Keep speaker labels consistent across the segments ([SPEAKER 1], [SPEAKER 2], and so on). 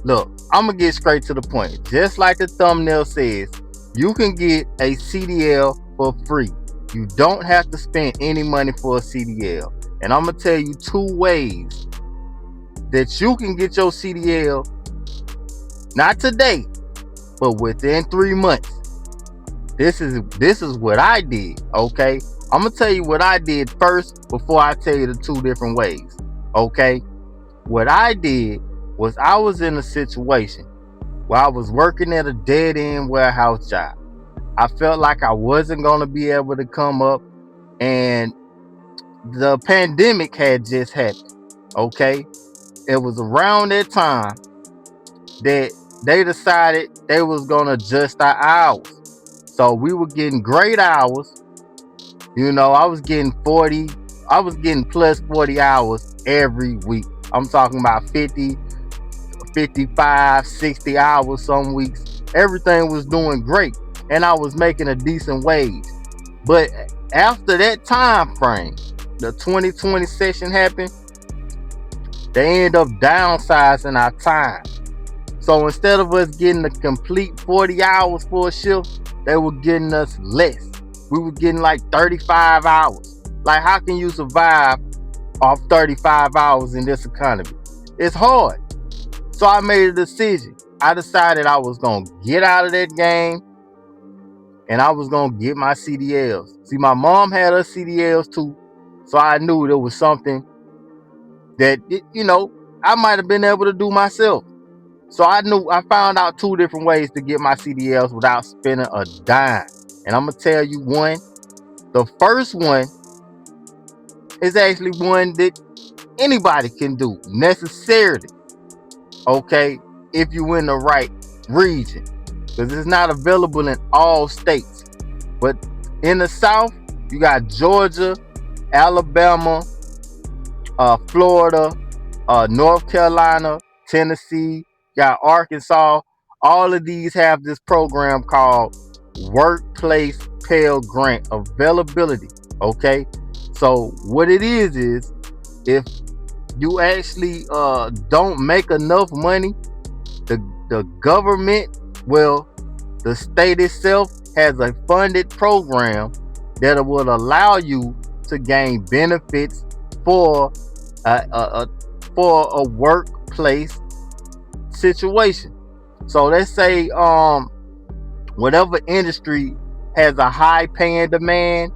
[SPEAKER 1] Look, I'm gonna get straight to the point. Just like the thumbnail says, you can get a CDL for free. You don't have to spend any money for a CDL. And I'm gonna tell you two ways that you can get your CDL, not today, but within 3 months. This is what I did. Okay, I'm gonna tell you what I did first before I tell you the two different ways. Okay, what I did was I was in a situation where I was working at a dead end warehouse job. I felt like I wasn't gonna be able to come up, and the pandemic had just happened. Okay, it was around that time that they decided they was gonna adjust our hours. So we were getting great hours. I was getting 40, I was getting plus 40 hours every week. I'm talking about 50, 55, 60 hours some weeks. Everything was doing great. And I was making a decent wage. But after that time frame, the 2020 session happened, they end up downsizing our time. So instead of us getting a complete 40 hours for a shift, they were getting us less. We were getting like 35 hours. Like, how can you survive off 35 hours in this economy? It's hard. So I made a decision. I decided I was going to get out of that game, and I was going to get my CDLs. See, my mom had her CDLs too. So I knew there was something that, I might have been able to do myself. So I found out two different ways to get my CDLs without spending a dime. And I'm going to tell you one. The first one is actually one that anybody can do necessarily. Okay, if you in the right region, because it's not available in all states. But in the South, you got Georgia, Alabama, Florida, North Carolina, Tennessee, got Arkansas. All of these have this program called Workplace Pell Grant availability. Okay, so what it is if you actually don't make enough money, the government, well, the state itself has a funded program that will allow you to gain benefits for a workplace situation. So let's say whatever industry has a high paying demand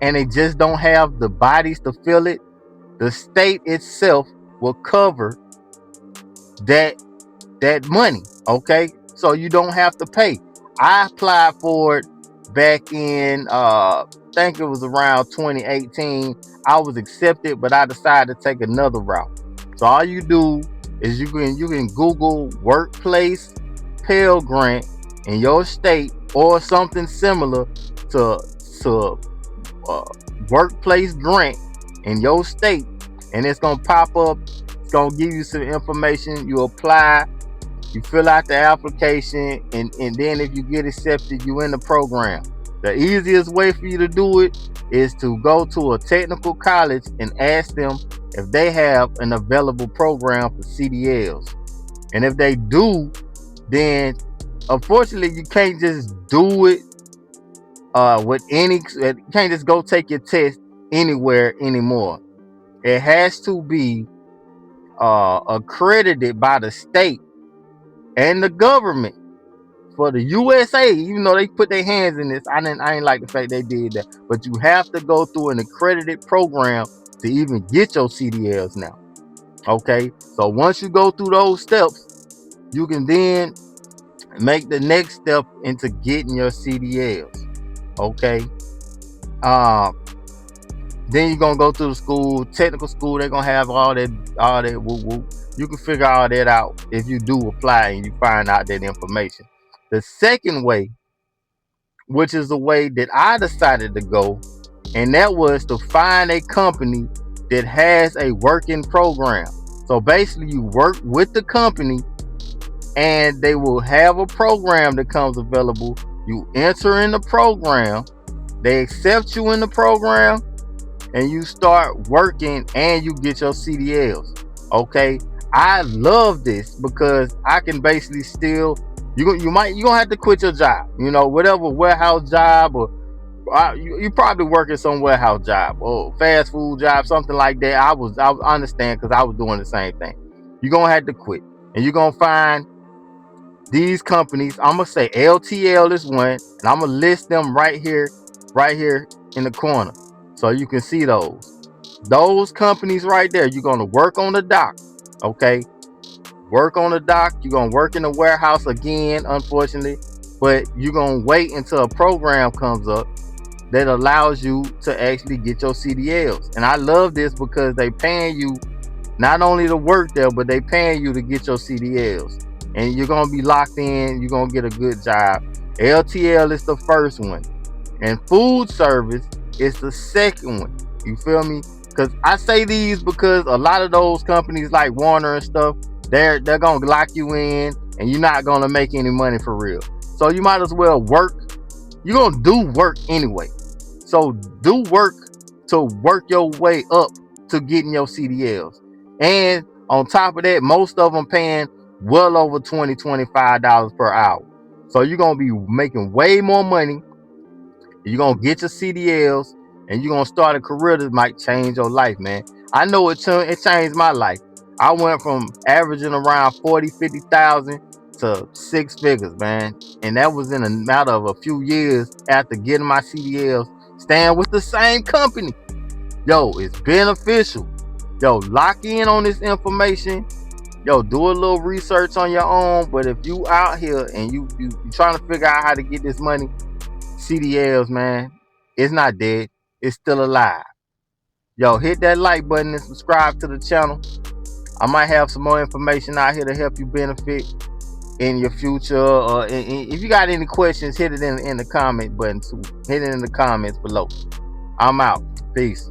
[SPEAKER 1] and they just don't have the bodies to fill it, the state itself will cover that money. Okay, so you don't have to pay. I applied for it back in I think it was around 2018. I was accepted, but I decided to take another route. So all you do is you can Google workplace Pell Grant in your state or something similar to uh, workplace grant in your state, and it's gonna pop up. It's gonna give you some information. You apply, you fill out the application, and then if you get accepted, you in the program. The easiest way for you to do it is to go to a technical college and ask them if they have an available program for CDLs. And if they do, then unfortunately you can't just do it with any. You can't just go take your test anywhere anymore. It has to be accredited by the state and the government for the USA. Even though they put their hands in this, I ain't like the fact they did that. But you have to go through an accredited program to even get your CDLs now. Okay, so once you go through those steps, you can then make the next step into getting your CDLs. Okay, uh, then you're gonna go to the school, technical school. They're gonna have all that woo woo. You can figure all that out if you do apply and you find out that information. The second way, which is the way that I decided to go, and that was to find a company that has a working program. So basically, you work with the company, and they will have a program that comes available. You enter in the program, they accept you in the program, and you start working and you get your CDLs. Okay, I love this because I can basically still you gonna have to quit your job, whatever warehouse job or you probably working some warehouse job or fast food job, something like that. I understand because I was doing the same thing. You're gonna have to quit, and you're gonna find these companies. I'm gonna say LTL is one, and I'm gonna list them right here in the corner, so you can see those companies right there. You're gonna work on the dock, okay? Work on the dock. You're gonna work in the warehouse again, unfortunately, but you're gonna wait until a program comes up that allows you to actually get your CDLs. And I love this because they paying you not only to work there, but they paying you to get your CDLs. And you're gonna be locked in. You're gonna get a good job. LTL is the first one, and food service is the second one. You feel me? Because I say these because a lot of those companies like Warner and stuff, they're gonna lock you in, and you're not gonna make any money for real. So you might as well work. You're gonna do work anyway. So do work to work your way up to getting your CDLs. And on top of that, most of them paying well over $20-$25 per hour. So you're gonna be making way more money. You're gonna get your CDLs, and you're gonna start a career that might change your life, man. I know it changed my life. I went from averaging around 40, 50,000 to six figures, man. And that was in a matter of a few years after getting my CDLs, staying with the same company. Yo, it's beneficial. Yo, lock in on this information. Yo, do a little research on your own. But if you out here and you trying to figure out how to get this money, CDLs, man, it's not dead. It's still alive. Yo, hit that like button and subscribe to the channel. I might have some more information out here to help you benefit in your future. If you got any questions, hit it in the comment button too. Hit it in the comments below. I'm out. Peace.